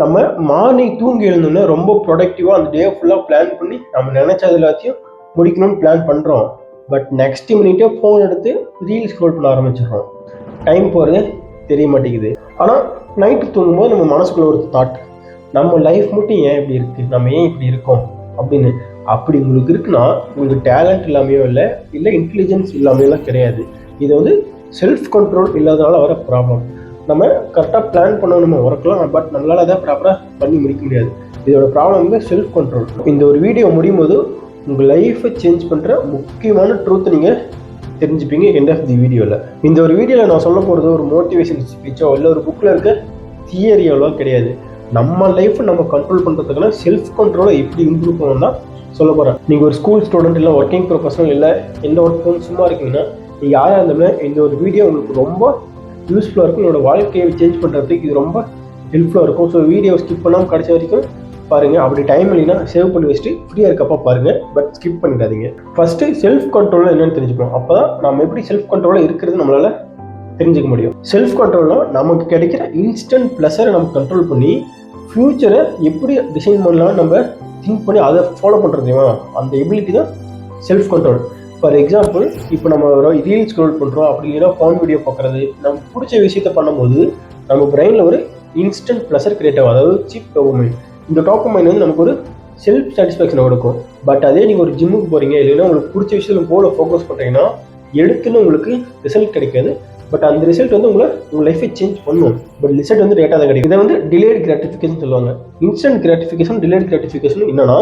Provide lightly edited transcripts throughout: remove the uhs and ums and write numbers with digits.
நம்ம மார்னிங் தூங்கி எழுந்தோன்னே ரொம்ப ப்ரொடக்டிவாக அந்த டே ஃபுல்லாக பிளான் பண்ணி நம்ம நினைச்சது எல்லாத்தையும் முடிக்கணும்னு பிளான் பண்ணுறோம். பட் நெக்ஸ்ட் மினிட்டே ஃபோன் எடுத்து ரீல் ஸ்க்ரோல் பண்ண ஆரம்பிச்சிடுறோம். டைம் போகிறதே தெரிய மாட்டேங்குது. ஆனால் நைட்டு தூங்கும்போது நம்ம மனசுக்குள்ள ஒரு தாட், நம்ம லைஃப் மட்டும் ஏன் இப்படி இருக்குது, நம்ம ஏன் இப்படி இருக்கோம் அப்படின்னு. அப்படி உங்களுக்கு இருக்குன்னா உங்களுக்கு டேலண்ட் இல்லாமையோ இல்லை இன்டெலிஜென்ஸ் இல்லாமையெல்லாம் கிடையாது. இது வந்து செல்ஃப் கண்ட்ரோல் இல்லாதனால வர ப்ராப்ளம். நம்ம கரெக்டாக பிளான் பண்ணணும் நம்ம ஒர்க்லாம், பட் நம்மளால் அதை ப்ராப்பராக பண்ணி முடிக்க முடியாது. இதோட ப்ராப்ளம் வந்து செல்ஃப் கண்ட்ரோல். இந்த ஒரு வீடியோ முடியும் போது உங்கள் லைஃப்பை சேஞ்ச் பண்ணுற முக்கியமான ட்ரூத்தை நீங்கள் தெரிஞ்சுப்பீங்க எண்ட் ஆஃப் தி வீடியோவில். இந்த ஒரு வீடியோவில் நான் சொல்ல போகிறது ஒரு மோட்டிவேஷன் ஸ்பீச்சோ இல்லை ஒரு புக்கில் இருக்க தியரியோவோ கிடையாது. நம்ம லைஃப்பை நம்ம கண்ட்ரோல் பண்ணுறதுக்கான செல்ஃப் கண்ட்ரோலை எப்படி இம்ப்ரூவ் பண்ணணும் தான் சொல்ல போகிறேன். நீங்கள் ஒரு ஸ்கூல் ஸ்டூடெண்ட் இல்லை ஒர்க்கிங் ப்ரொஃபஷனல் இல்லை எந்த ஒர்க்கும் சும்மா இருக்கீங்கன்னா நீங்கள் யாராக இருந்தாலுமே இந்த ஒரு வீடியோ உங்களுக்கு ரொம்ப யூஸ்ஃபுல்லாக இருக்கும். என்னோட வாழ்க்கையை சேஞ்ச் பண்ணுறதுக்கு இது ரொம்ப ஹெல்ப்ஃபுல்லாக இருக்கும். ஸோ வீடியோ ஸ்கிப் பண்ணாமல் கடைசி வரைக்கும் பாருங்கள். அப்படி டைம் இல்லைன்னா சேவ் பண்ணி வச்சுட்டு ஃப்ரீயாக இருக்கப்போ பாருங்கள், பட் ஸ்கிப் பண்ணிடாதீங்க. ஃபஸ்ட்டு செல்ஃப் கண்ட்ரோல் என்னென்னு தெரிஞ்சுக்கணும். அப்போ தான் நம்ம எப்படி செல்ஃப் கண்ட்ரோலாக இருக்கிறது நம்மளால் தெரிஞ்சுக்க முடியும். செல்ஃப் கண்ட்ரோல்னால் நமக்கு கிடைக்கிற இன்ஸ்டன்ட் ப்ளஸரை நம்ம கண்ட்ரோல் பண்ணி ஃப்யூச்சரை எப்படி டிசைன் பண்ணலாம்னு நம்ம திங்க் பண்ணி அதை ஃபாலோ பண்ணுறதுமா அந்த எபிலிட்டி தான் செல்ஃப் கண்ட்ரோல். ஃபார் எக்ஸாம்பிள், இப்போ நம்ம ரீல் ஸ்க்ரோல் பண்ணுறோம், அப்படி இல்லைன்னா ஃபோன் வீடியோ பார்க்குறது, நம்ம பிடிச்ச விஷயத்த பண்ணும்போது நம்ம பிரெயினில் ஒரு இன்ஸ்டன்ட் ப்ளஸர் கிரியேட் ஆகும், அதாவது சீப் டோபமைன். இந்த டோபமைன் வந்து நமக்கு ஒரு செல்ஃப் சாட்டிஸ்ஃபேக்ஷனை கொடுக்கும். பட் அதே நீங்கள் ஒரு ஜிம்முக்கு போகிறீங்க இல்லைன்னா உங்களுக்கு பிடிச்ச விஷயத்தில் போல ஃபோக்கஸ் பண்ணுறீங்கன்னா எடுத்துன்னு உங்களுக்கு ரிசல்ட் கிடைக்காது. பட் அந்த ரிசல்ட் வந்து உங்கள் லைஃபை சேஞ்ச் பண்ணும். பட் ரிசல்ட் வந்து லேட்டாக தான் கிடைக்கும். இதை வந்து டிலேட் கிராட்டிஃபிகேஷன் சொல்லுவாங்க. இன்ஸ்டன்ட் கிராட்டிஃபிகேஷன், டிலேட் கிராட்டிஃபிகேஷன் என்னன்னா,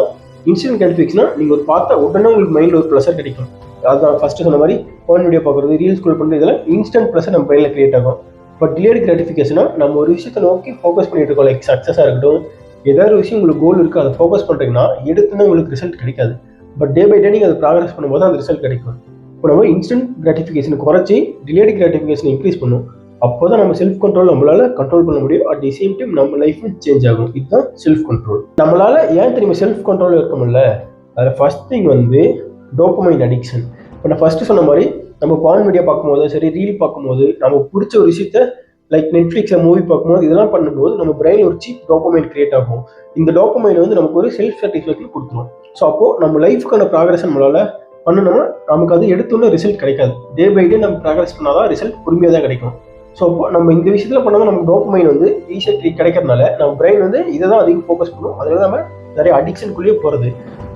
இன்ஸ்டன்ட் கிராட்டிஃபிகேஷனா நீங்கள் ஒரு பார்த்தா உடனே உங்களுக்கு மைண்டில் ஒரு ப்ளஸர் கிடைக்கும். அதுதான் ஃபஸ்ட்டு சொன்ன மாதிரி ஃபோன் வீடியோ பார்க்குறது, ரீல் ஸ்க்ரோல் பண்ணுறது, இதெல்லாம் இன்ஸ்டன்ட் ப்ளஸர் நம்ம பிரெயினில் கிரியேட் ஆகும். பட் டிலேட் கிராட்டிஃபிகேஷனா நம்ம ஒரு விஷயத்தை நோக்கி ஃபோக்கஸ் பண்ணிட்டு இருக்கோம், லைக் சக்ஸஸாக இருக்கட்டும், ஏதாவது ஒரு விஷயம் உங்களுக்கு கோல் இருக்குது அதை ஃபோக்கஸ் பண்ணுறீங்கன்னா எடுத்துன்னா உங்களுக்கு ரிசல்ட் கிடைக்காது. பட் டே பை டே நீங்கள் அதை ப்ராக்ரஸ் பண்ணும்போது அந்த ரிசல்ட் கிடைக்கும். இப்போ நம்ம இன்ஸ்டன்ட் கிராட்டிஃபிகேஷனை குறைச்சி டிலேட் கிராட்டிஃபிகேஷனை இன்க்ரீஸ் பண்ணும். அப்போ தான் நம்ம செல்ஃப் கண்ட்ரோல் நம்மளால் கண்ட்ரோல் பண்ண முடியும். அட் தி சேம் டைம் நம்ம லைஃப்பும் சேஞ்ச் ஆகும். இதுதான் செல்ஃப் கண்ட்ரோல். நம்மளால் ஏன் தெரியுமா செல்ஃப் கண்ட்ரோல் இருக்க முடியல? அதில் ஃபர்ஸ்ட் திங் வந்து டோபமைன் அடிக்ஷன். இப்போ நான் ஃபஸ்ட்டு சொன்ன மாதிரி நம்ம பான் வீடியோ பார்க்கும்போது சரி, ரீல் பார்க்கும்போது, நம்ம பிடிச்ச ஒரு விஷயத்த லைக் நெட்ஃப்ளிக்ஸில் மூவி பார்க்கும்போது இதெல்லாம் பண்ணும்போது நம்ம பிரெயின் ஒரு சீப் டோபமைன் கிரியேட் ஆகும். இந்த டோபமைன் வந்து நமக்கு ஒரு செல்ஃப் சாட்டிஸ்ஃபேக்ஷன் கொடுத்துரும். ஸோ அப்போது நம்ம லைஃபுக்கான ப்ராக்ரஸ் நம்மளால் பண்ணணும்னா நமக்கு அது எடுத்தோன்னே ரிசல்ட் கிடைக்காது. டே பை டே நம்ம ப்ராக்ரஸ் பண்ணால் தான் ரிசல்ட் பொறுமையாக தான் கிடைக்கும். ஸோ அப்போ நம்ம இந்த விஷயத்தில் பண்ணாமல் நமக்கு டோபமைன் வந்து ஈஸியாக கிடைக்கிறதுனால நம்ம பிரெயின் வந்து இதை தான் அதிகம் ஃபோக்கஸ் பண்ணும். அதனால நம்ம நிறைய அடிக்ஷனுக்குள்ளேயே போகிறது.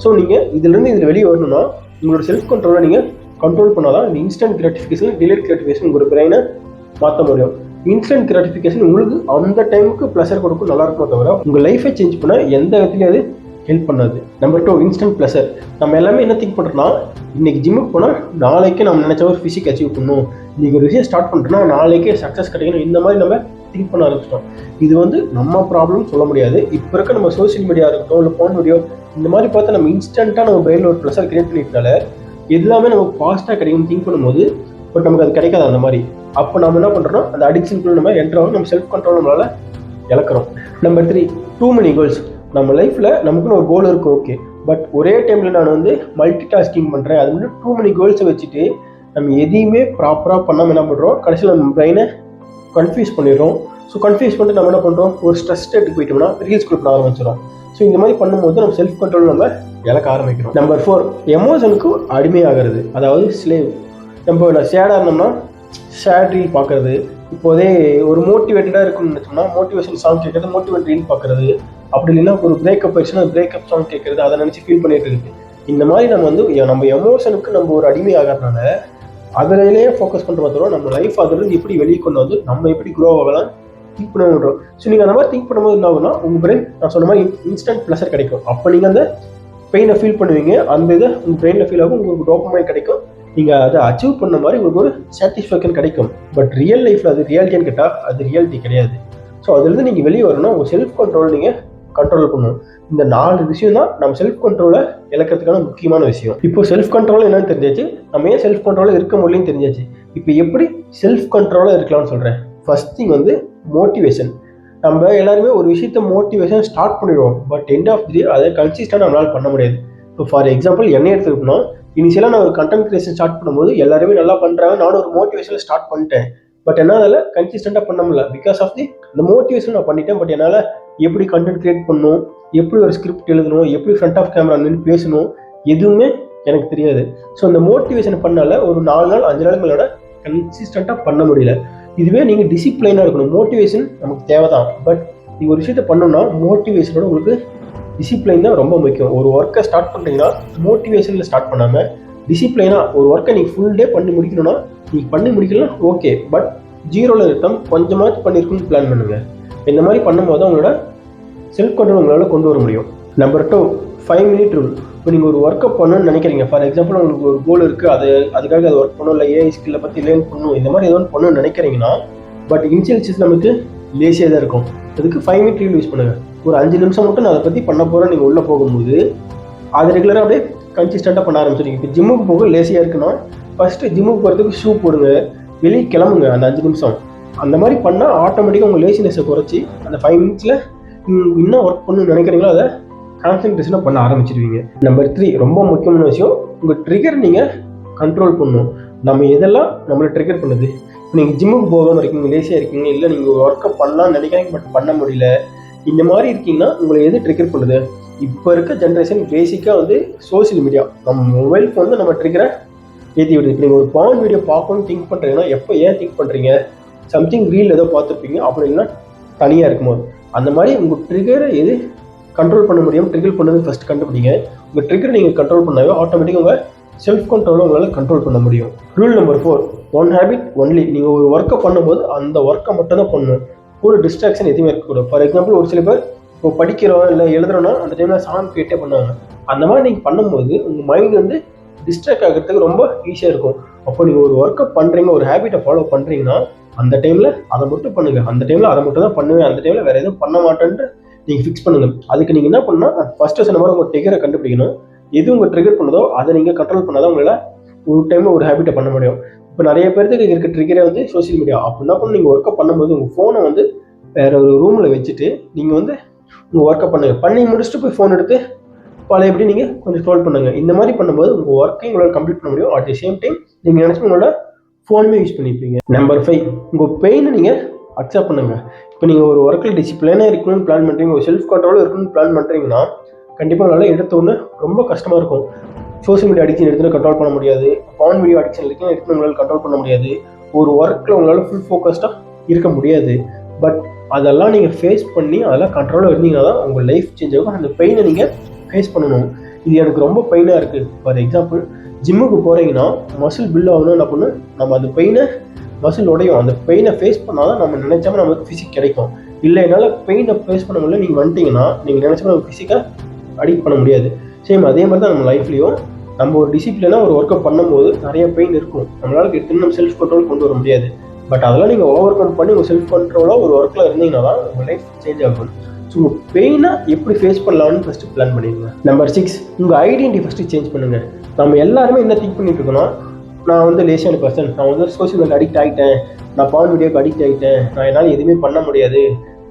ஸோ நீங்கள் இதுலேருந்து இதில் வெளியே வரணும்னா உங்களோட செல்ஃப் கண்ட்ரோலை நீங்கள் கண்ட்ரோல் பண்ணால் தான் இந்த இன்ஸ்டன்ட் கிராட்டிஃபிகேஷன், டிலேட் கிராட்டிஃபிகேஷன் உங்களோட பிரெயினை மாற்ற முடியும். இன்ஸ்டன்ட் கிராட்டிஃபிகேஷன் உங்களுக்கு அந்த டைமுக்கு ப்ளஸர் கொடுக்கும், நல்லா இருக்குமோ தவிர உங்கள் லைஃபை சேஞ்ச் பண்ண எந்த விதத்துலையும் அது ஹெல்ப் பண்ணாது. Number 2, instant pleasure. நம்ம எல்லாமே என்ன திங்க் பண்ணுறோம்னா, இன்றைக்கி ஜிம்முக்கு போனால் நாளைக்கே நம்ம நினச்ச ஒரு ஃபிசிக் அச்சீவ் பண்ணணும், இன்றைக்கி ஒரு விஷயம் ஸ்டார்ட் பண்ணுறோன்னா நாளைக்கே சக்ஸஸ் கிடைக்கணும், இந்த மாதிரி நம்ம திங்க் பண்ண ஆரம்பிச்சிட்டோம். இது வந்து நம்ம ப்ராப்ளம் சொல்ல முடியாது. இப்போ இருக்க நம்ம சோஷியல் மீடியா இருக்கட்டும் இல்லை ஃபோன் வீடியோ இந்த மாதிரி பார்த்து நம்ம இன்ஸ்டண்ட்டாக நம்ம பிரெயினில் ஒரு ப்ளஸர் கிரியேட் பண்ணிட்டனால எல்லாமே நமக்கு ஃபாஸ்ட்டாக கிடைக்கும்னு திங்க் பண்ணும்போது பட் நமக்கு அது கிடைக்காது அந்த மாதிரி. அப்போ நம்ம என்ன பண்ணுறோம், அந்த அடிக்ஷனுக்குள்ள நம்ம என்ட்ராகும், நம்ம செல்ஃப் கண்ட்ரோல் நம்மளால் இழக்கிறோம். Number 3, too many goals. நம்ம லைஃப்பில் நமக்குன்னு ஒரு கோல் இருக்கும், ஓகே, பட் ஒரே டைமில் நான் வந்து மல்டி டாஸ்கிங் பண்ணுறேன், அது வந்து டூ மெனி கோல்ஸை வச்சுட்டு நம்ம எதையுமே ப்ராப்பராக பண்ணாமல் என்ன பண்ணுறோம், கடைசியில் நம்ம பிரெயினை கன்ஃபியூஸ் பண்ணிடுறோம். ஸோ கன்ஃபியூஸ் பண்ணிட்டு நம்ம என்ன பண்ணுறோம், ஒரு ஸ்ட்ரெஸ் ஸ்டேட்டுக்கு போயிட்டோம்னா ரீல்ஸ் பண்ண ஆரம்பிச்சிடும். ஸோ இந்த மாதிரி பண்ணும்போது நம்ம செல்ஃப் கண்ட்ரோல் நம்ம இழக்க ஆரம்பிக்கிறோம். நம்பர் 4, எமோஷனுக்கு அடிமையாகிறது, அதாவது ஸ்லேவ். நம்ம சேடாக இருந்தோம்னா சேட் ரீல் பார்க்குறது, இப்போதே ஒரு மோட்டிவேட்டடாக இருக்குன்னு நினச்சோம்னா மோட்டிவேஷன் சாங் கேட்குறது, மோட்டிவேட் ரீல் பார்க்குறது, அப்படி இல்லைன்னா ஒரு பிரேக்கப் ஆயிடுச்சுன்னா பிரேக்கப் சாங் கேட்குறது, அதை நினச்சி ஃபீல் பண்ணிட்டு இருக்குது. இந்த மாதிரி நம்ம வந்து நம்ம எமோஷனுக்கு நம்ம ஒரு அடிமை ஆகிறதுனால அதிலேயே ஃபோக்கஸ் பண்ணுறோம் தவிர நம்ம லைஃப் அதிலிருந்து எப்படி வெளியே கொண்டு வந்து நம்ம எப்படி க்ரோ ஆகலாம் திங்க் பண்ணுறோம். ஸோ நீங்கள் அந்த மாதிரி திங்க் பண்ணும்போது என்ன ஆகும்னா உங்கள் பிரெயின் நான் சொன்ன மாதிரி இன்ஸ்டன்ட் ப்ளஸர் கிடைக்கும். அப்போ நீங்கள் அந்த பெயினை ஃபீல் பண்ணுவீங்க, அந்த இதை உங்கள் பிரெயினில் ஃபீல் ஆகும், உங்களுக்கு டோபமைன் கிடைக்கும், நீங்கள் அதை அச்சீவ் பண்ண மாதிரி உங்களுக்கு ஒரு சாட்டிஸ்ஃபேக்ஷன் கிடைக்கும். பட் ரியல் லைஃப்பில் அது ரியாலிட்டின்னு கேட்டால் அது ரியாலிட்டி கிடையாது. ஸோ அதுலேருந்து நீங்கள் வெளியே வரணும், உங்கள் செல்ஃப் கண்ட்ரோல் நீங்கள் கண்ட்ரோல் பண்ணணும். இந்த 4 விஷயம் தான் நம்ம செல்ஃப் கண்ட்ரோலை இழக்கிறதுக்கான முக்கியமான விஷயம். இப்போ செல்ஃப் கண்ட்ரோல் என்னன்னு தெரிஞ்சாச்சு, நம்ம ஏன் செல்ஃப் கண்ட்ரோலாக இருக்க முடியலன்னு தெரிஞ்சாச்சு. இப்போ எப்படி செல்ஃப் கண்ட்ரோலாக இருக்கலாம்னு சொல்கிறேன். ஃபர்ஸ்ட் திங் வந்து மோட்டிவேஷன். நம்ம எல்லாருமே ஒரு விஷயத்த மோட்டிவேஷன் ஸ்டார்ட் பண்ணிடுவோம், பட் எண்ட் ஆஃப் தி டே அதை கன்சிஸ்டன்ட் நம்மளால் பண்ண முடியாது. இப்போ ஃபார் எக்ஸாம்பிள் என்னை எடுத்துக்கிட்டோம்னா, இனிஷியலாக நான் ஒரு கண்டென்ட் கிரியேஷன் ஸ்டார்ட் பண்ணும்போது எல்லாருமே நல்லா பண்ணுறாங்க, நானும் ஒரு மோட்டிவேஷனில் ஸ்டார்ட் பண்ணிட்டேன். பட் என்னால் அதில் கன்சிஸ்டண்ட்டாக பண்ண முடியல. பிகாஸ் ஆஃப் இந்த மோட்டிவேஷன் நான் பண்ணிட்டேன். பட் என்னால் எப்படி கண்டென்ட் கிரியேட் பண்ணணும், எப்படி ஒரு ஸ்கிரிப்ட் எழுதணும், எப்படி ஃப்ரண்ட் ஆஃப் கேமரா நின்று பேசணும், எதுவுமே எனக்கு தெரியாது. ஸோ இந்த மோட்டிவேஷன் பண்ணால ஒரு 4 நாள் 5 நாளுக்கு மேலோட கன்சிஸ்டண்ட்டாக பண்ண முடியல. இதுவே நீங்கள் டிசிப்ளைனாக இருக்கணும். மோட்டிவேஷன் நமக்கு தேவை தான், பட் நீங்கள் ஒரு விஷயத்த பண்ணணும்னா மோட்டிவேஷனோட உங்களுக்கு டிசிப்ளைன் தான் ரொம்ப முக்கியம். ஒரு ஒர்க்கை ஸ்டார்ட் பண்ணுறீங்கன்னா மோட்டிவேஷனில் ஸ்டார்ட் பண்ணாமல் டிசிப்ளைனாக ஒரு ஒர்க்கை நீங்கள் ஃபுல் டே பண்ணி முடிக்கணும்னா நீங்கள் பண்ணி முடிக்கலாம், ஓகே. பட் 0ல் இருக்கம் கொஞ்சமாச்சும் பண்ணியிருக்குன்னு பிளான் பண்ணுங்கள். இந்த மாதிரி பண்ணும்போது உங்களோட செல்ஃப் கண்ட்ரோல் உங்களால் கொண்டு வர முடியும். Number 2, 5 minute rule. இப்போ நீங்கள் ஒரு ஒர்க்கை பண்ணணும்னு நினைக்கிறீங்க. ஃபார் எக்ஸாம்பிள் உங்களுக்கு ஒரு கோல் இருக்குது, அதுக்காக அது ஒர்க் பண்ணணும், இல்லை ஏஐ ஸ்கில்லை பற்றி லேர்ன் பண்ணணும், இந்த மாதிரி ஏதோ பண்ணணும்னு நினைக்கிறீங்கன்னா பட் இனிஷியல் ஸ்டேஜ் நமக்கு லேசியாக தான் இருக்கும். அதுக்கு 5 மினிட் ரூல் யூஸ் பண்ணுங்கள். ஒரு 5 நிமிஷம் மட்டும் நான் அதை பற்றி பண்ண போகிறேன். நீங்கள் உள்ளே போகும்போது அது ரெகுலராக அப்படியே கன்சிஸ்டண்ட்டாக பண்ண ஆரம்பிச்சிருக்கீங்க. இப்போ ஜிம்முக்கு போக லேசியாக இருக்குன்னா ஃபஸ்ட்டு ஜிம்முக்கு போகிறதுக்கு ஷூ போடுங்க, வெளியே கிளம்புங்க அந்த 5 நிமிஷம். அந்த மாதிரி பண்ணால் ஆட்டோமேட்டிக்காக உங்கள் லேசினஸை குறைச்சி அந்த 5 மினிட்ஸில் இன்னும் ஒர்க் பண்ணணும்னு நினைக்கிறீங்களோ அதை கான்சன்ட்ரேஷனாக பண்ண ஆரம்பிச்சிருவீங்க. நம்பர் 3, ரொம்ப முக்கியமான விஷயம், உங்கள் ட்ரிகர் நீங்கள் கண்ட்ரோல் பண்ணணும். நம்ம எதெல்லாம் நம்மளை ட்ரிகர் பண்ணுது. இப்போ நீங்கள் ஜிம்முக்கு போகாமல் இருக்கீங்க, லேசியாக இருக்கீங்க, இல்லை நீங்கள் ஒர்க்கை பண்ணலாம்னு நினைக்கிறீங்க பட் பண்ண முடியல, இந்த மாதிரி இருக்கீங்கன்னா உங்களை எது ட்ரிகர் பண்ணுது? இப்போ இருக்க ஜென்ரேஷன் பேசிக்காக சோசியல் மீடியா, நம்ம மொபைல் ஃபோன் தான் நம்ம ட்ரிகரை ஏற்றி விடுது. இப்போ நீங்கள் ஒரு பான் வீடியோ பார்க்கணும்னு திங்க் பண்ணுறீங்கன்னா எப்போ ஏன் திங்க் பண்ணுறீங்க? சம்திங் ரீல் ஏதோ பார்த்துருப்பீங்க, அப்படி இல்லைன்னா தனியாக இருக்கும்போது. அந்த மாதிரி உங்கள் ட்ரிகரை எது கண்ட்ரோல் பண்ண முடியும், ட்ரிகர் பண்ணது ஃபஸ்ட் கண்டுபிடிங்க. உங்கள் ட்ரிகரை நீங்கள் கண்ட்ரோல் பண்ணாவே ஆட்டோமேட்டிக்காக உங்கள் செல்ஃப் கண்ட்ரோலை உங்களால் கண்ட்ரோல் பண்ண முடியும். Rule number 4, 1 habit only. நீங்கள் ஒரு ஒர்க்கை பண்ணும்போது அந்த ஒர்க்கை மட்டும் தான் பண்ணணும். ஒரு டிஸ்ட்ராக்ஷன் எதுவுமே இருக்கக்கூடாது. ஃபார் எக்ஸாம்பிள் ஒரு சில பேர் இப்போ படிக்கிறோம் இல்லை எழுதுறோன்னா அந்த டைமில் சாங் கேட்டே பண்ணுவாங்க. அந்த மாதிரி நீங்கள் பண்ணும்போது உங்கள் மைண்ட் டிஸ்ட்ராக்ட் ஆகிறதுக்கு ரொம்ப ஈஸியாக இருக்கும். அப்போ நீங்கள் ஒரு ஒர்க்கை பண்ணுறீங்க, ஒரு ஹேபிட்டை ஃபாலோ பண்ணுறீங்கன்னா அந்த டைமில் அதை மட்டும் பண்ணுங்கள். அந்த டைமில் அதை மட்டும் தான் பண்ணுவேன், அந்த டைமில் வேறு எதுவும் பண்ண மாட்டேன்ட்டு நீங்கள் ஃபிக்ஸ் பண்ணுங்கள். அதுக்கு நீங்கள் என்ன பண்ணால் ஃபஸ்ட்டு சொன்ன மாதிரி உங்கள் ட்ரிகரை கண்டுபிடிக்கணும். எது உங்கள் ட்ரிகர் பண்ணுதோ அதை நீங்கள் கண்ட்ரோல் பண்ணாதான் உங்களால் ஒரு டைமில் ஒரு ஹேபிட்டை பண்ண முடியும். இப்போ நிறைய பேருக்கு இருக்க ட்ரிகரே சோசியல் மீடியா. அப்போ என்ன பண்ணணும், நீங்கள் ஒர்க்கை பண்ணும்போது உங்கள் ஃபோனை வேறு ஒரு ரூமில் வச்சுட்டு நீங்கள் உங்கள் ஒர்க்கை பண்ணுங்கள். பண்ணி முடிச்சுட்டு போய் ஃபோன் எடுத்து பழையபடி நீங்கள் கொஞ்சம் ஸ்க்ரோல் பண்ணுங்கள். இந்த மாதிரி பண்ணும்போது உங்கள் ஒர்க்கையும் உங்களால் கம்ப்ளீட் பண்ண முடியும். அட் தி சேம் டைம் நீங்கள் நினச்சி உங்களோட ஃபோனுமே யூஸ் பண்ணியிருப்பீங்க. நம்பர் 5, உங்கள் பெயினை நீங்கள் அக்செப்ட் பண்ணுங்கள். இப்போ நீங்கள் ஒரு ஒர்க்கில் டிசிப்ளினாக இருக்கணும்னு பிளான் பண்ணுறீங்க, ஒரு செல்ஃப் கண்ட்ரோலாக இருக்கணும்னு பிளான் பண்ணுறீங்கன்னா கண்டிப்பாக உங்களால் எடுத்தோன்னு ரொம்ப கஷ்டமாக இருக்கும். சோசியல் மீடியா அடிக்ஷன் எடுத்துகிட்டு கண்ட்ரோல் பண்ண முடியாது, பான் வீடியோ அடிக்ஷன் எடுத்து உங்களால் கண்ட்ரோல் பண்ண முடியாது, ஒரு ஒர்க்கில் உங்களால் ஃபுல் ஃபோக்கஸ்டாக இருக்க முடியாது. பட் அதெல்லாம் நீங்கள் ஃபேஸ் பண்ணி அதெல்லாம் கண்ட்ரோலாக இருந்தீங்கன்னா தான் உங்கள் லைஃப் சேஞ்ச் ஆகும். அந்த பெயினை நீங்கள் ஃபேஸ் பண்ணணும். இது எனக்கு ரொம்ப பெயினாக இருக்குது. ஃபார் எக்ஸாம்பிள் ஜிம்முக்கு போகிறீங்கன்னா மசில் பில்ட் ஆகணும், என்ன பண்ணணும், நம்ம அந்த பெயினை மசில் உடையும். அந்த பெயினை ஃபேஸ் பண்ணால் தான் நம்ம நினைச்சாமல் நமக்கு ஃபிசிக் கிடைக்கும். இல்லை என்னால் பெயினை ஃபேஸ் பண்ண முடியல நீங்கள் வந்துட்டிங்கன்னா நீங்கள் நினச்சாமல் நம்ம ஃபிசிக்காக அடிக்ட் பண்ண முடியாது. சேம் அதே மாதிரி தான் நம்ம லைஃப்லேயும் நம்ம ஒரு டிசிப்ளினாக ஒரு ஒர்க்கை பண்ணும்போது நிறைய பெயின் இருக்கும். நம்மளால் எடுத்துன்னு நம்ம செல்ஃப் கண்ட்ரோல் கொண்டு வர முடியாது. பட் அதெல்லாம் நீங்கள் ஓவர் கம் பண்ணி உங்கள் செல்ஃப் கண்ட்ரோலாக ஒரு ஒர்க்கில் இருந்தீங்கன்னா தான் உங்கள் லைஃப் சேஞ்ச் ஆகும். ஸோ உங்கள் பெயினை எப்படி ஃபேஸ் பண்ணலாம்னு ஃபஸ்ட்டு பிளான் பண்ணிடுங்க. நம்பர் 6, உங்கள் ஐடென்டிட்டி ஃபஸ்ட்டு சேஞ்ச் பண்ணுங்கள். நம்ம எல்லாருமே என்ன திங்க் பண்ணிட்டு இருக்கோம்னா, நான் லேசியான பர்சன், நான் சோசியல் மீடியா அடிக்ட் ஆகிட்டேன், நான் பான் வீடியோக்கு அடிக்ட் ஆகிட்டேன், நான் என்னால் எதுவுமே பண்ண முடியாது,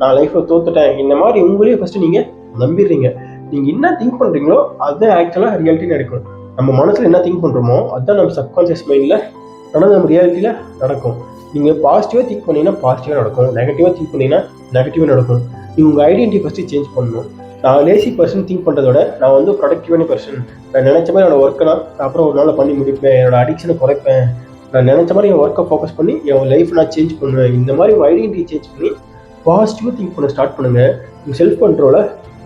நான் லைஃப்பில் தோத்துட்டேன். இந்த மாதிரி உங்களையே ஃபஸ்ட்டு நீங்கள் நம்பிடுறீங்க. நீங்கள் என்ன திங்க் பண்ணுறீங்களோ அதுதான் ஆக்சுவலாக ரியாலிட்டி நடக்கும். நம்ம மனசில் என்ன திங்க் பண்ணுறோமோ அதுதான் நம்ம சப்கான்ஷியஸ் மைண்டில் நம்ம ரியாலிட்டியில் நடக்கும். நீங்கள் பாசிட்டிவாக திங்க் பண்ணிங்கன்னா பாசிட்டிவாக நடக்கும், நெகட்டிவாக திங்க் பண்ணிங்கன்னா நெகட்டிவாக நடக்கும். நீங்கள் உங்கள் ஐடென்டிட்டி ஃபஸ்ட்டு சேஞ்ச் பண்ணணும். நான் லேசி பர்சன் திங்க் பண்ணுறதோட நான் ப்ரொடக்டிவான பர்சன். நான் நினச்ச மாதிரி என்னோடய ஒர்க்கை நான் அப்புறம் ஒரு நாள் பண்ணி முடிப்பேன், என்னோடய அடிக்ஷனை குறைப்பேன், நான் நினச்ச மாதிரி என் ஒர்க்கை ஃபோக்கஸ் பண்ணி என் லைஃப் நான் சேஞ்ச் பண்ணுவேன். இந்த மாதிரி உங்கள் ஐடென்டிட்டி சேஞ்ச் பண்ணி பாசிட்டிவாக திங்க் பண்ண ஸ்டார்ட் பண்ணுங்கள். உங்கள் செல்ஃப் கண்ட்ரோலை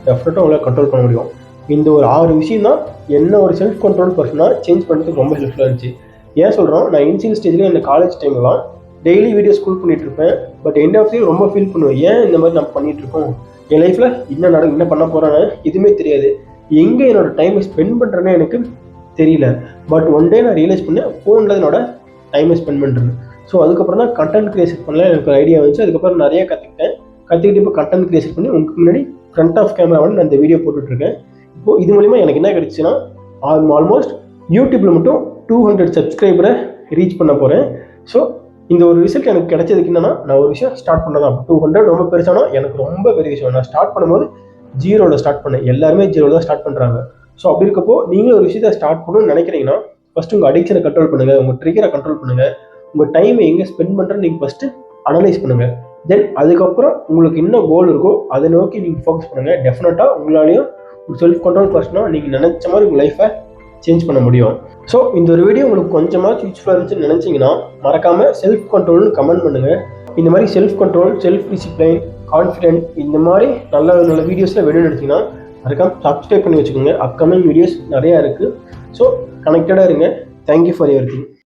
டெஃபினட்டாக உங்களால் கண்ட்ரோல் பண்ண முடியும். இந்த ஒரு 6 விஷயம் தான் என்ன ஒரு செல்ஃப் கண்ட்ரோல் பர்சனாக சேஞ்ச் பண்ணுறதுக்கு ரொம்ப ஹெல்ப்ஃபுல்லாக இருந்துச்சு. ஏன் சொல்கிறோம், நான் இனிஷியல் ஸ்டேஜில் இந்த காலேஜ் டைம்லாம் டெய்லி வீடியோ ஸ்கூல் பண்ணிகிட்ருப்பேன். பட் எண்ட் ஆஃப் தி ரொம்ப ஃபீல் பண்ணுவேன், ஏன் இந்த மாதிரி நம்ம பண்ணிகிட்ருக்கோம், என் லைஃப்பில் என்ன பண்ண போகிறேன்னு எதுவுமே தெரியாது, எங்கே என்னோடய டைமை ஸ்பெண்ட் பண்ணுறேன்னு எனக்கு தெரியல. பட் ஒன் டே நான் ரியலைஸ் பண்ணேன், ஃபோனில் என்னோட டைமை ஸ்பெண்ட் பண்ணுறேன். ஸோ அதுக்கப்புறம் தான் கண்டென்ட் கிரியேஷன் பண்ணலாம் எனக்கு ஒரு ஐடியா வந்துச்சு. அதுக்கப்புறம் நிறைய கற்றுக்கிட்டு இப்போ கண்டென்ட் கிரியேஷன் பண்ணி உங்களுக்கு முன்னாடி ஃப்ரண்ட் ஆஃப் கேமரா நான் இந்த வீடியோ போட்டுட்ருக்கேன். இப்போது இது மூலிமா எனக்கு என்ன கிடச்சின்னா, ஆல்மோஸ்ட் யூடியூப்பில் மட்டும் 200 சப்ஸ்கிரைபரை ரீச் பண்ண போகிறேன். ஸோ இந்த ஒரு ரிசல்ட் எனக்கு கிடைச்சதுக்கு என்னன்னா, நான் ஒரு விஷயம் ஸ்டார்ட் பண்ணதான். 200 ரொம்ப பெருசானா எனக்கு ரொம்ப பெரிய விஷயம். நான் ஸ்டார்ட் பண்ணும்போது 0வில் ஸ்டார்ட் பண்ணேன், எல்லாருமே 0வில் தான் ஸ்டார்ட் பண்ணுறாங்க. ஸோ அப்படி இருக்கப்போ நீங்களும் ஒரு விஷயத்தை ஸ்டார்ட் பண்ணணும்னு நினைக்கிறீங்கன்னா ஃபஸ்ட்டு உங்கள் அடிக்ஷனை கண்ட்ரோல் பண்ணுங்கள், உங்கள் ட்ரிகரை கண்ட்ரோல் பண்ணுங்கள், உங்கள் டைமை எங்கே ஸ்பெண்ட் பண்ணுறேன்னு நீங்கள் ஃபஸ்ட்டு அனலைஸ் பண்ணுங்கள். தென் அதுக்கப்புறம் உங்களுக்கு என்ன கோல் இருக்கோ அதை நோக்கி நீங்கள் ஃபோக்கஸ் பண்ணுங்கள். டெஃபினட்டாக உங்களாலையும் ஒரு செல்ஃப் கண்ட்ரோல் பர்சனாக நீங்கள் நினச்ச மாதிரி உங்கள் லைஃப்பை சேஞ்ச் பண்ண முடியும். ஸோ இந்த ஒரு வீடியோ உங்களுக்கு கொஞ்சமாக யூஸ்ஃபுல்லாக இருந்துச்சுன்னு நினச்சிங்கன்னா மறக்காமல் செல்ஃப் கண்ட்ரோல்னு கமெண்ட் பண்ணுங்கள். இந்த மாதிரி self control, self discipline, confident இந்த மாதிரி நல்ல நல்ல வீடியோஸில் வேணும்னு நினச்சிங்கன்னா மறக்காம சப்ஸ்கிரைப் பண்ணி வச்சுக்கோங்க. அப்கமிங் வீடியோஸ் நிறையா இருக்குது. ஸோ கனெக்டடாக இருங்க. Thank you for everything.